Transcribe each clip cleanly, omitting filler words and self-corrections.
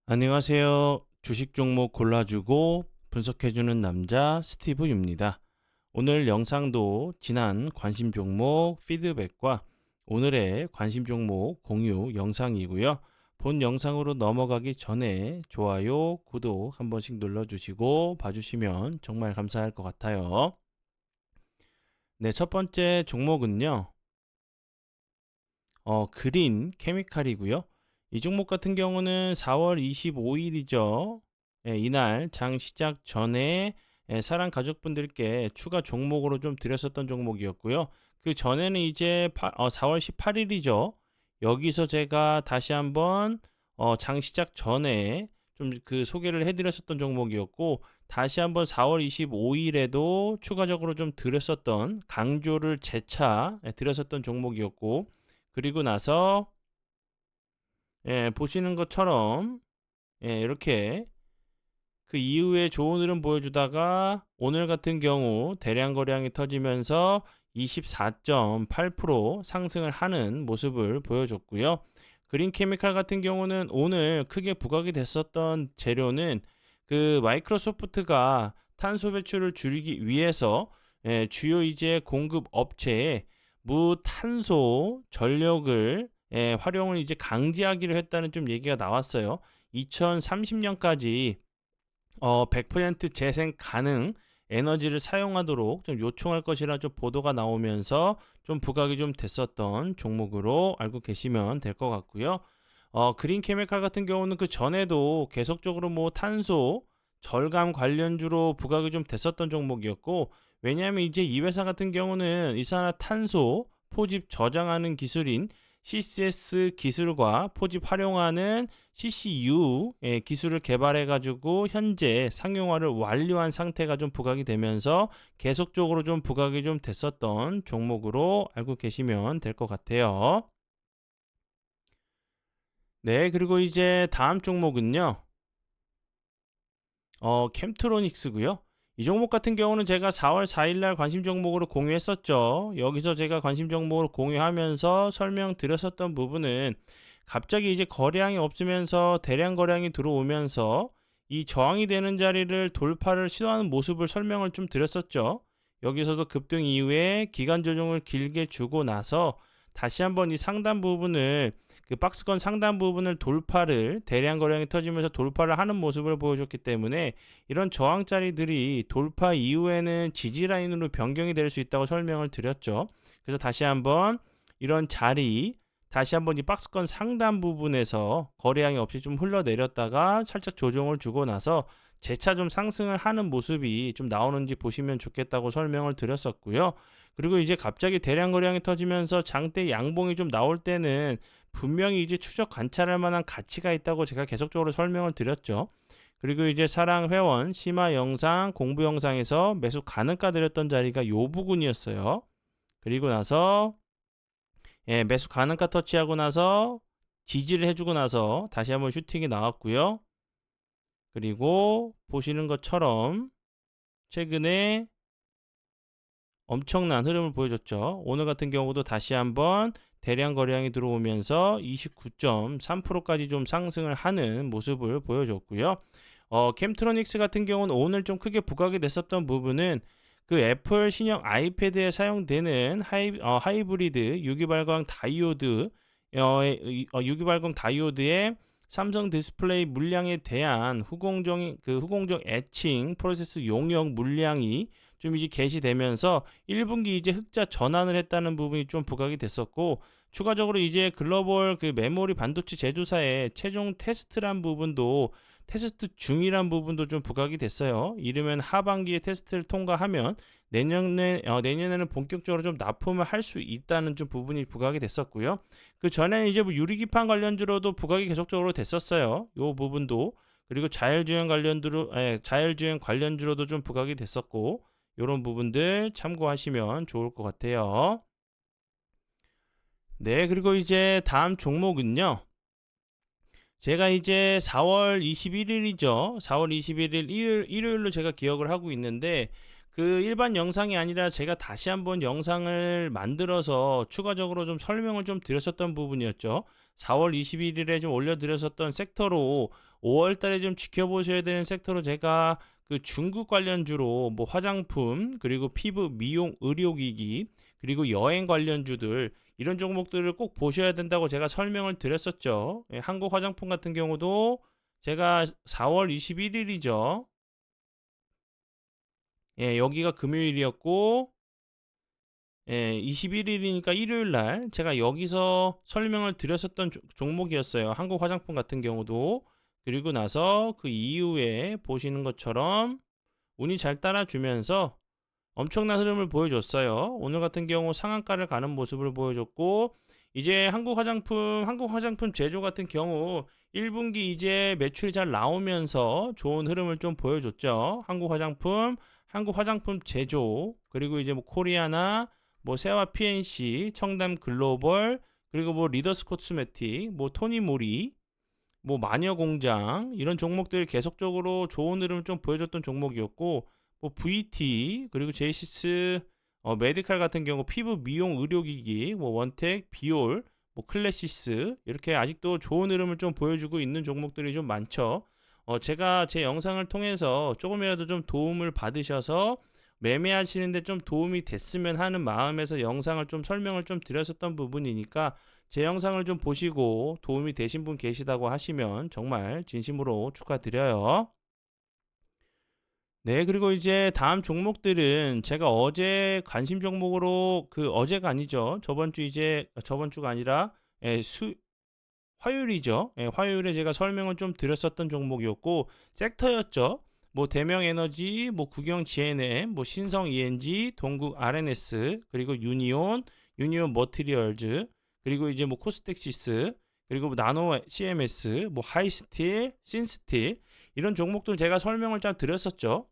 안녕하세요. 주식 종목 골라주고 분석해주는 남자 스티브입니다. 오늘 영상도 지난 관심 종목 피드백과 오늘의 관심 종목 공유 영상이고요. 본 영상으로 넘어가기 전에 좋아요, 구독 한 번씩 눌러주시고 봐주시면 정말 감사할 것 같아요. 네, 첫 번째 종목은요. 그린 케미칼이고요. 이 종목 같은 경우는 4월 25일이죠. 이날 장 시작 전에 사랑 가족분들께 추가 종목으로 좀 드렸었던 종목이었고요. 그 전에는 이제 4월 18일이죠. 여기서 제가 다시 한번 장 시작 전에 좀 그 소개를 해드렸었던 종목이었고, 다시 한번 4월 25일에도 추가적으로 좀 드렸었던 강조를 재차 드렸었던 종목이었고, 그리고 나서 보시는 것처럼 이렇게 그 이후에 좋은 흐름 보여주다가 오늘 같은 경우 대량 거래량이 터지면서 24.8% 상승을 하는 모습을 보여줬고요. 그린 케미칼 같은 경우는 오늘 크게 부각이 됐었던 재료는 그 마이크로소프트가 탄소 배출을 줄이기 위해서 주요 이제 공급 업체에 무탄소 전력을 활용을 이제 강제하기로 했다는 좀 얘기가 나왔어요. 2030년까지 100% 재생 가능 에너지를 사용하도록 좀 요청할 것이라 좀 보도가 나오면서 좀 부각이 좀 됐었던 종목으로 알고 계시면 될 것 같고요. 그린 케미칼 같은 경우는 그 전에도 계속적으로 뭐 탄소 절감 관련주로 부각이 좀 됐었던 종목이었고, 왜냐하면 이제 이 회사 같은 경우는 이산화탄소 포집 저장하는 기술인 CCS 기술과 포집 활용하는 CCU 기술을 개발해 가지고 현재 상용화를 완료한 상태가 좀 부각이 되면서 계속적으로 좀 부각이 좀 됐었던 종목으로 알고 계시면 될 것 같아요. 네, 그리고 이제 다음 종목은요. 캠트로닉스고요. 이 종목 같은 경우는 제가 4월 4일 날 관심 종목으로 공유했었죠. 여기서 제가 관심 종목으로 공유하면서 설명드렸었던 부분은 갑자기 이제 거래량이 없으면서 대량 거래량이 들어오면서 이 저항이 되는 자리를 돌파를 시도하는 모습을 설명을 좀 드렸었죠. 여기서도 급등 이후에 기간 조정을 길게 주고 나서 다시 한번 이 상단 부분을 그 박스권 상단 부분을 돌파를 대량 거래량이 터지면서 돌파를 하는 모습을 보여줬기 때문에 이런 저항 자리들이 돌파 이후에는 지지 라인으로 변경이 될 수 있다고 설명을 드렸죠. 그래서 다시 한번 이런 자리 다시 한번 이 박스권 상단 부분에서 거래량이 없이 좀 흘러내렸다가 살짝 조정을 주고 나서 재차 좀 상승을 하는 모습이 좀 나오는지 보시면 좋겠다고 설명을 드렸었고요. 그리고 이제 갑자기 대량 거래량이 터지면서 장대 양봉이 좀 나올 때는 분명히 이제 추적 관찰할 만한 가치가 있다고 제가 계속적으로 설명을 드렸죠. 그리고 이제 사랑 회원 심화 영상 공부 영상에서 매수 가능가 드렸던 자리가 요 부분이었어요. 그리고 나서 매수 가능가 터치하고 나서 지지를 해주고 나서 다시 한번 슈팅이 나왔고요. 그리고 보시는 것처럼 최근에 엄청난 흐름을 보여줬죠. 오늘 같은 경우도 다시 한번 대량 거래량이 들어오면서 29.3%까지 좀 상승을 하는 모습을 보여줬고요. 캠트로닉스 같은 경우는 오늘 좀 크게 부각이 됐었던 부분은 그 애플 신형 아이패드에 사용되는 하이브리드 유기발광 다이오드 유기발광 다이오드의 삼성 디스플레이 물량에 대한 후공정 애칭 프로세스 용역 물량이 좀 이제 개시되면서 1분기 이제 흑자 전환을 했다는 부분이 좀 부각이 됐었고, 추가적으로 이제 글로벌 그 메모리 반도체 제조사의 최종 테스트란 부분도 테스트 중이란 부분도 좀 부각이 됐어요. 이르면 하반기에 테스트를 통과하면 내년에는 본격적으로 좀 납품을 할 수 있다는 좀 부분이 부각이 됐었고요. 그 전에는 이제 뭐 유리기판 관련주로도 부각이 계속적으로 됐었어요. 요 부분도. 그리고 자율주행 관련주로도 좀 부각이 됐었고, 요런 부분들 참고하시면 좋을 것 같아요. 네, 그리고 이제 다음 종목은요. 제가 이제 4월 21일이죠. 4월 21일 일요일로 제가 기억을 하고 있는데, 그 일반 영상이 아니라 제가 다시 한번 영상을 만들어서 추가적으로 좀 설명을 좀 드렸었던 부분이었죠. 4월 21일에 좀 올려드렸었던 섹터로 5월 달에 좀 지켜보셔야 되는 섹터로 제가 그 중국 관련주로 뭐 화장품 그리고 피부 미용 의료기기 그리고 여행 관련주들 이런 종목들을 꼭 보셔야 된다고 제가 설명을 드렸었죠. 예, 한국 화장품 같은 경우도 제가 4월 21일이죠. 예, 여기가 금요일이었고, 예, 21일이니까 일요일 날 제가 여기서 설명을 드렸었던 종목이었어요. 한국 화장품 같은 경우도. 그리고 나서 그 이후에 보시는 것처럼 운이 잘 따라주면서 엄청난 흐름을 보여줬어요. 오늘 같은 경우 상한가를 가는 모습을 보여줬고, 이제 한국 화장품 제조 같은 경우 1분기 이제 매출이 잘 나오면서 좋은 흐름을 좀 보여줬죠. 한국 화장품 제조, 그리고 이제 뭐 코리아나 뭐 세화 PNC, 청담 글로벌, 그리고 뭐 리더스 코스메틱, 뭐 토니모리, 뭐 마녀공장 이런 종목들이 계속적으로 좋은 흐름을 좀 보여줬던 종목이었고 뭐 VT 그리고 제이시스 메디칼 같은 경우 피부 미용 의료기기 뭐 원텍 비올 뭐 클래시스 이렇게 아직도 좋은 흐름을 좀 보여주고 있는 종목들이 좀 많죠. 제가 제 영상을 통해서 조금이라도 좀 도움을 받으셔서 매매하시는데 좀 도움이 됐으면 하는 마음에서 영상을 좀 설명을 좀 드렸었던 부분이니까 제 영상을 좀 보시고 도움이 되신 분 계시다고 하시면 정말 진심으로 축하드려요. 네, 그리고 이제 다음 종목들은 제가 어제 관심 종목으로 그 어제가 아니죠. 저번 주가 아니라 예, 화요일이죠. 예, 화요일에 제가 설명을 좀 드렸었던 종목이었고 섹터였죠. 뭐 대명에너지, 뭐 국영 GNM, 뭐 신성 ENG, 동국 RNS, 그리고 유니온 머티리얼즈, 그리고 이제 뭐 코스텍시스, 그리고 뭐 나노 CMS, 뭐 하이스틸, 신스틸 이런 종목들 제가 설명을 잘 드렸었죠.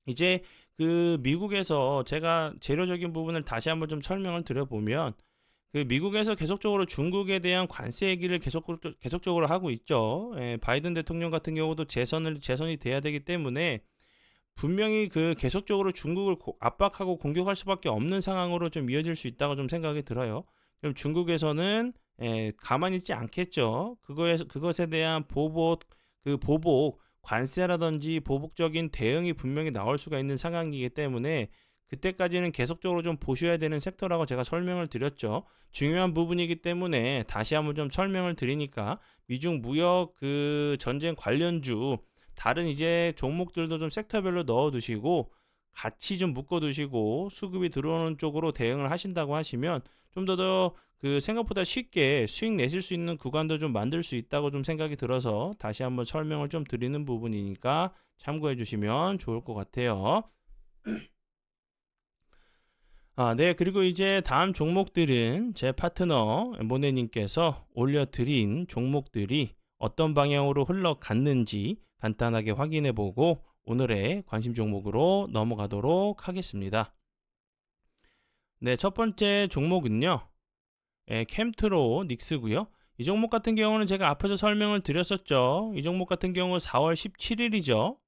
이제 그 미국에서 제가 재료적인 부분을 다시 한번 좀 설명을 드려보면 그 미국에서 계속적으로 중국에 대한 관세 얘기를 계속적으로 하고 있죠. 예, 바이든 대통령 같은 경우도 재선이 돼야 되기 때문에 분명히 그 계속적으로 중국을 압박하고 공격할 수밖에 없는 상황으로 좀 이어질 수 있다고 좀 생각이 들어요. 그럼 중국에서는 가만히 있지 않겠죠. 그것에 대한 보복 관세라든지 보복적인 대응이 분명히 나올 수가 있는 상황이기 때문에 그때까지는 계속적으로 좀 보셔야 되는 섹터라고 제가 설명을 드렸죠. 중요한 부분이기 때문에 다시 한번 좀 설명을 드리니까 미중 무역 그 전쟁 관련주 다른 이제 종목들도 좀 섹터별로 넣어 두시고 같이 좀 묶어 두시고 수급이 들어오는 쪽으로 대응을 하신다고 하시면 좀 더 그 생각보다 쉽게 수익 내실 수 있는 구간도 좀 만들 수 있다고 좀 생각이 들어서 다시 한번 설명을 좀 드리는 부분이니까 참고해 주시면 좋을 것 같아요. 네. 그리고 이제 다음 종목들은 제 파트너 모네님께서 올려드린 종목들이 어떤 방향으로 흘러갔는지 간단하게 확인해 보고 오늘의 관심 종목으로 넘어가도록 하겠습니다. 네, 첫 번째 종목은요. 캠트로 닉스고요. 이 종목 같은 경우는 제가 앞에서 설명을 드렸었죠. 이 종목 같은 경우 4월 17일이죠.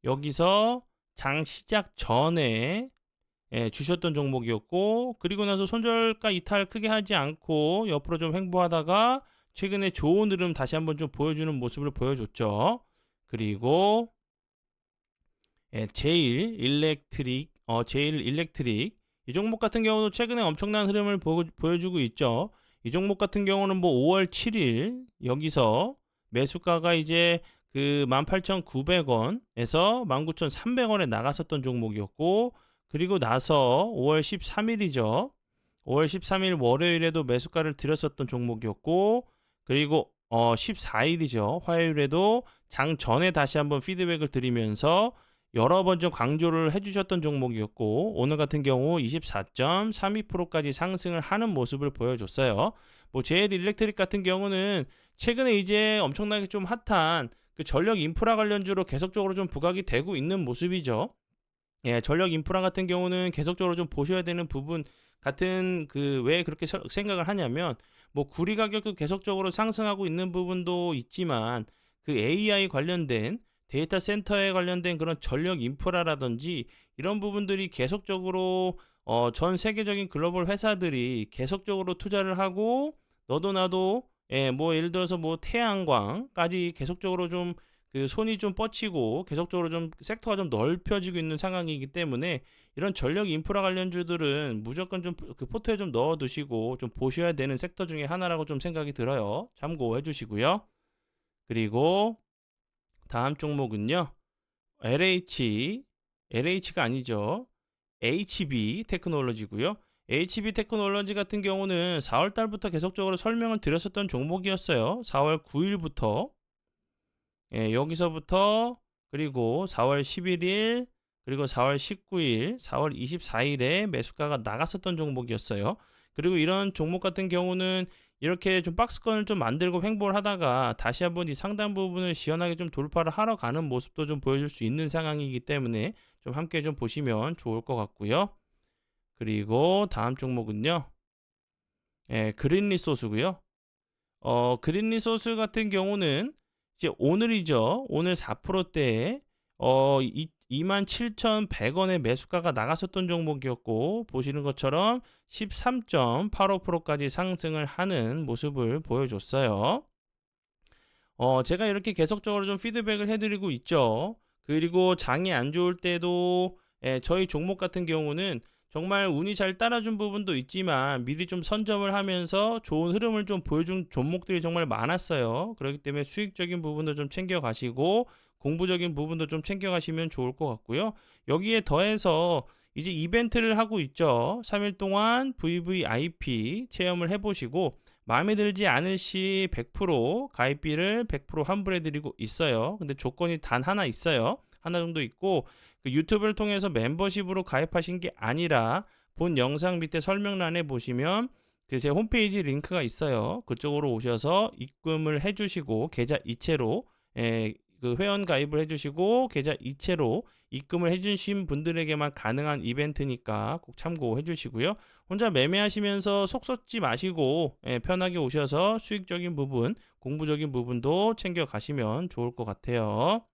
여기서 장 시작 전에 주셨던 종목이었고 그리고 나서 손절가 이탈 크게 하지 않고 옆으로 좀 횡보하다가 최근에 좋은 흐름 다시 한번 좀 보여주는 모습을 보여줬죠. 그리고 제일 일렉트릭 이 종목 같은 경우도 최근에 엄청난 흐름을 보여주고 있죠. 이 종목 같은 경우는 뭐 5월 7일 여기서 매수가가 이제 그 18,900원에서 19,300원에 나갔었던 종목이었고 그리고 나서 5월 13일이죠. 5월 13일 월요일에도 매수가를 드렸었던 종목이었고 그리고 14일이죠. 화요일에도 장 전에 다시 한번 피드백을 드리면서 여러 번 좀 강조를 해주셨던 종목이었고 오늘 같은 경우 24.32%까지 상승을 하는 모습을 보여줬어요. 뭐 제일 일렉트릭 같은 경우는 최근에 이제 엄청나게 좀 핫한 그 전력 인프라 관련주로 계속적으로 좀 부각이 되고 있는 모습이죠. 예, 전력 인프라 같은 경우는 계속적으로 좀 보셔야 되는 부분 같은 그 왜 그렇게 생각을 하냐면 뭐 구리 가격도 계속적으로 상승하고 있는 부분도 있지만 그 AI 관련된 데이터 센터에 관련된 그런 전력 인프라라든지 이런 부분들이 계속적으로 전 세계적인 글로벌 회사들이 계속적으로 투자를 하고 너도 나도 뭐 예를 들어서 뭐 태양광까지 계속적으로 좀 그 손이 좀 뻗치고 계속적으로 좀 섹터가 좀 넓혀지고 있는 상황이기 때문에 이런 전력 인프라 관련주들은 무조건 좀 그 포트에 좀 넣어 두시고 좀 보셔야 되는 섹터 중에 하나라고 좀 생각이 들어요. 참고해 주시고요. 그리고 다음 종목은요. LH가 아니죠. HB 테크놀로지고요. HB 테크놀로지 같은 경우는 4월 달부터 계속적으로 설명을 드렸었던 종목이었어요. 4월 9일부터 여기서부터 그리고 4월 11일 그리고 4월 19일, 4월 24일에 매수가가 나갔었던 종목이었어요. 그리고 이런 종목 같은 경우는 이렇게 좀 박스권을 좀 만들고 횡보를 하다가 다시 한번 이 상단 부분을 시원하게 좀 돌파를 하러 가는 모습도 좀 보여줄 수 있는 상황이기 때문에 좀 함께 좀 보시면 좋을 것 같고요. 그리고 다음 종목은요. 그린리 소스고요. 그린리 소스 같은 경우는 이제 오늘이죠. 오늘 4%대에 27,100원의 매수가가 나갔었던 종목이었고 보시는 것처럼 13.85%까지 상승을 하는 모습을 보여줬어요. 제가 이렇게 계속적으로 좀 피드백을 해드리고 있죠. 그리고 장이 안 좋을 때도 저희 종목 같은 경우는 정말 운이 잘 따라준 부분도 있지만 미리 좀 선점을 하면서 좋은 흐름을 좀 보여준 종목들이 정말 많았어요. 그렇기 때문에 수익적인 부분도 좀 챙겨가시고 공부적인 부분도 좀 챙겨가시면 좋을 것 같고요. 여기에 더해서 이제 이벤트를 하고 있죠. 3일 동안 VVIP 체험을 해보시고 마음에 들지 않을 시 100% 가입비를 100% 환불해 드리고 있어요. 근데 조건이 단 하나 있어요. 하나 정도 있고 그 유튜브를 통해서 멤버십으로 가입하신 게 아니라 본 영상 밑에 설명란에 보시면 그 제 홈페이지 링크가 있어요. 그쪽으로 오셔서 입금을 해주시고 계좌 이체로 그 회원 가입을 해주시고 계좌 이체로 입금을 해주신 분들에게만 가능한 이벤트니까 꼭 참고해 주시고요. 혼자 매매하시면서 속 썩지 마시고 편하게 오셔서 수익적인 부분, 공부적인 부분도 챙겨 가시면 좋을 것 같아요.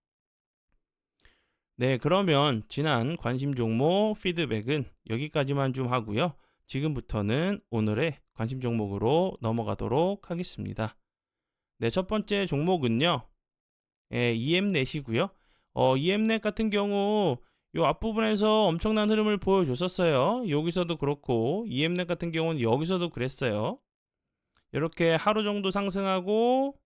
네, 그러면 지난 관심 종목 피드백은 여기까지만 좀 하고요. 지금부터는 오늘의 관심 종목으로 넘어가도록 하겠습니다. 네, 첫 번째 종목은요. EM넷이고요. EM넷 같은 경우 요 앞부분에서 엄청난 흐름을 보여줬었어요. 여기서도 그렇고 EM넷 같은 경우는 여기서도 그랬어요. 이렇게 하루 정도 상승하고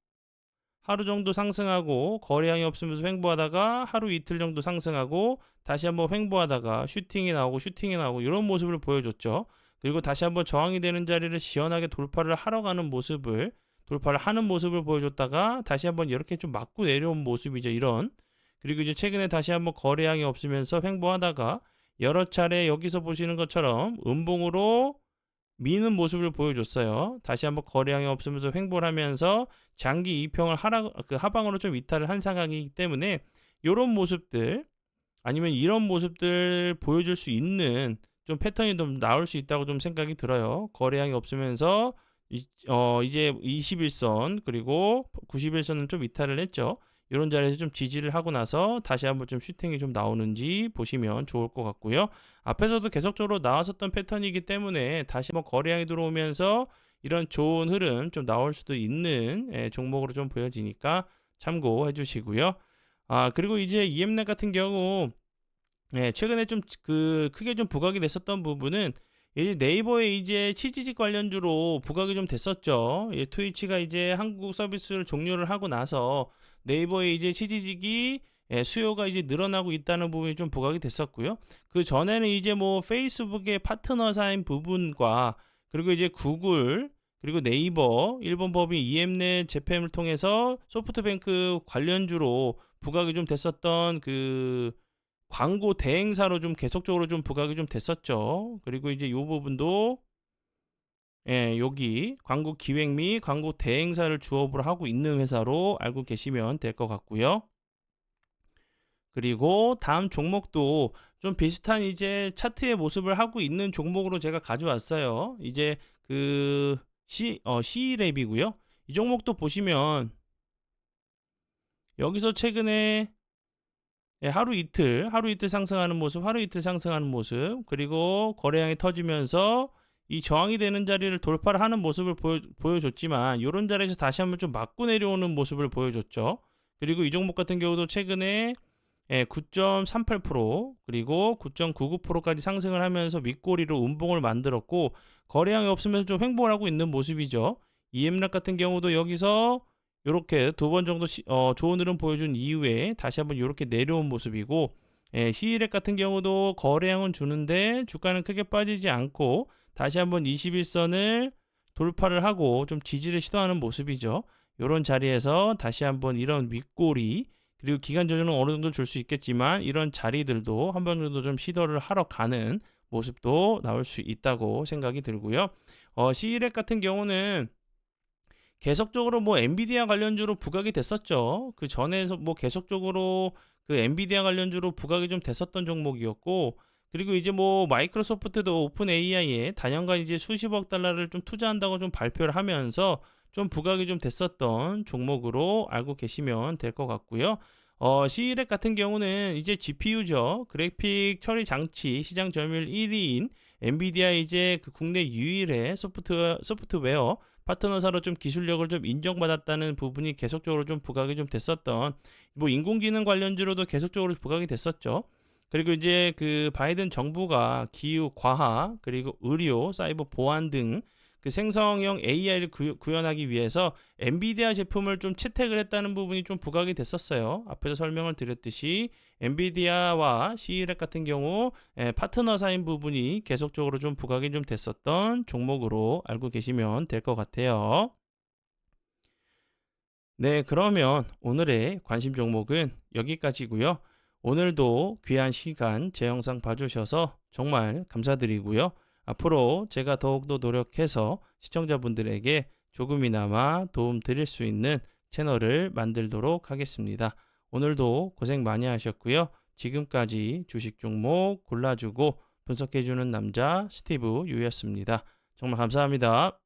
거래량이 없으면서 횡보하다가 하루 이틀 정도 상승하고 다시 한번 횡보하다가 슈팅이 나오고 이런 모습을 보여줬죠. 그리고 다시 한번 저항이 되는 자리를 시원하게 돌파를 하는 모습을 보여줬다가 다시 한번 이렇게 좀 맞고 내려온 모습이죠. 이런. 그리고 이제 최근에 다시 한번 거래량이 없으면서 횡보하다가 여러 차례 여기서 보시는 것처럼 음봉으로 미는 모습을 보여줬어요. 다시 한번 거래량이 없으면서 횡보를 하면서 장기 2평을 하방으로 좀 이탈을 한 상황이기 때문에 이런 모습들 아니면 이런 모습들 보여줄 수 있는 좀 패턴이 좀 나올 수 있다고 좀 생각이 들어요. 거래량이 없으면서 이제 21선 그리고 91선은 좀 이탈을 했죠. 이런 자리에서 좀 지지를 하고 나서 다시 한번 좀 슈팅이 좀 나오는지 보시면 좋을 것 같고요. 앞에서도 계속적으로 나왔었던 패턴이기 때문에 다시 한번 거래량이 들어오면서 이런 좋은 흐름 좀 나올 수도 있는 종목으로 좀 보여지니까 참고해 주시고요. 그리고 이제 EM넷 같은 경우 최근에 좀 크게 좀 부각이 됐었던 부분은 이제 네이버에 이제 치지직 관련주로 부각이 좀 됐었죠. 트위치가 이제 한국 서비스를 종료를 하고 나서 네이버에 이제 치지직이 수요가 이제 늘어나고 있다는 부분이 좀 부각이 됐었고요. 그 전에는 이제 뭐 페이스북의 파트너사인 부분과 그리고 이제 구글 그리고 네이버 일본 법인 EM넷 재팬을 통해서 소프트뱅크 관련주로 부각이 좀 됐었던 그 광고 대행사로 좀 계속적으로 좀 부각이 좀 됐었죠. 그리고 이제 이 부분도 여기 광고 기획 및 광고 대행사를 주업으로 하고 있는 회사로 알고 계시면 될 것 같고요. 그리고 다음 종목도 좀 비슷한 이제 차트의 모습을 하고 있는 종목으로 제가 가져왔어요. 이제 그 C랩이고요. 이 종목도 보시면 여기서 최근에 하루 이틀 상승하는 모습, 그리고 거래량이 터지면서 이 저항이 되는 자리를 돌파를 하는 모습을 보여줬지만 요런 자리에서 다시 한번 좀 맞고 내려오는 모습을 보여줬죠. 그리고 이 종목 같은 경우도 최근에 9.38% 그리고 9.99%까지 상승을 하면서 윗꼬리로 음봉을 만들었고 거래량이 없으면서 좀 횡보를 하고 있는 모습이죠. EM락 같은 경우도 여기서 요렇게 두 번 정도 좋은 흐름 보여준 이후에 다시 한번 요렇게 내려온 모습이고 CELEC 같은 경우도 거래량은 주는데 주가는 크게 빠지지 않고 다시 한번 21선을 돌파를 하고 좀 지지를 시도하는 모습이죠. 요런 자리에서 다시 한번 이런 윗꼬리 그리고 기간 조정은 어느 정도 줄 수 있겠지만 이런 자리들도 한 번 정도 좀 시도를 하러 가는 모습도 나올 수 있다고 생각이 들고요. CELEC 같은 경우는 계속적으로 뭐 엔비디아 관련주로 부각이 됐었죠. 그 전에서 뭐 계속적으로 그 엔비디아 관련주로 부각이 좀 됐었던 종목이었고, 그리고 이제 뭐 마이크로소프트도 오픈 AI에 단연간 이제 수십억 달러를 좀 투자한다고 좀 발표를 하면서 좀 부각이 좀 됐었던 종목으로 알고 계시면 될 것 같고요. CELEC 같은 경우는 이제 GPU죠. 그래픽 처리 장치 시장 점유율 1위인 엔비디아 이제 그 국내 유일의 소프트웨어 파트너사로 좀 기술력을 좀 인정받았다는 부분이 계속적으로 좀 부각이 좀 됐었던 뭐 인공지능 관련주로도 계속적으로 부각이 됐었죠. 그리고 이제 그 바이든 정부가 기후, 과학, 그리고 의료, 사이버 보안 등 그 생성형 AI를 구현하기 위해서 엔비디아 제품을 좀 채택을 했다는 부분이 좀 부각이 됐었어요. 앞에서 설명을 드렸듯이 엔비디아와 CELEC 같은 경우 파트너사인 부분이 계속적으로 좀 부각이 좀 됐었던 종목으로 알고 계시면 될 것 같아요. 네, 그러면 오늘의 관심 종목은 여기까지고요. 오늘도 귀한 시간 제 영상 봐주셔서 정말 감사드리고요. 앞으로 제가 더욱더 노력해서 시청자분들에게 조금이나마 도움 드릴 수 있는 채널을 만들도록 하겠습니다. 오늘도 고생 많이 하셨고요. 지금까지 주식 종목 골라주고 분석해주는 남자 스티브 유였습니다. 정말 감사합니다.